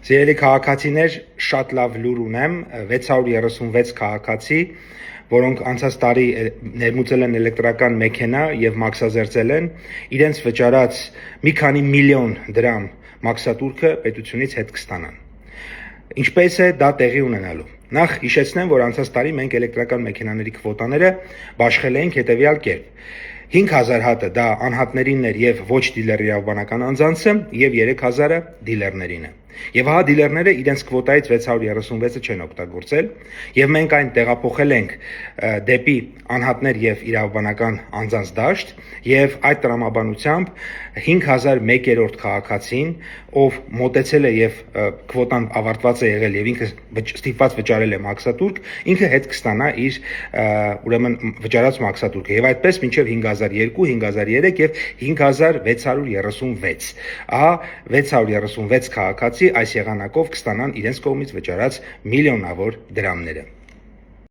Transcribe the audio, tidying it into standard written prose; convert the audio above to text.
Սիրելի քաղաքացիներ, շատ լավ լուր ունեմ, 636 քաղաքացի, որոնք անցած տարի ներմուծել են էլեկտրական մեքենա եւ մաքսազերծել են, իրենց վճարած մի քանի միլիոն դրամ մաքսատուրքը պետությունից հետ կստանան։ Ինչպես է դա տեղի ունենալու։ Նախ հիշեցնեմ, որ անցած տարի մենք էլեկտրական մեքենաների քվոտաները բաշխել էինք հետեւյալ կերպ։ 5000 հատը դա անհատներինն էր եւ ոչ դիլեր իրավաբանական անձանցը եւ 3000-ը դիլերներին է։ Եվ ահա դիլերները իրենց քվոտայից 636-ը չեն օգտագործել եւ մենք այն տեղափոխել ենք դեպի անհատներ եւ իրավաբանական անձանց դաշտ եւ այդ տրամաբանությամբ 5001-րդ քաղաքացին, ով մոտեցել է եւ քվոտան ավարտված է եղել եւ ինքը ստիպված վճարել է մաքսատուրք, ինքը հետ կստանա իր ուրեմն վճարած մաքսատուրքը եւ այդպես մինչեւ 5002, 5003 եւ 5636։ Ահա 636 քաղաքացի այս եղանակով կստանան իրենց կողմից վճարած միլիոնավոր դրամները։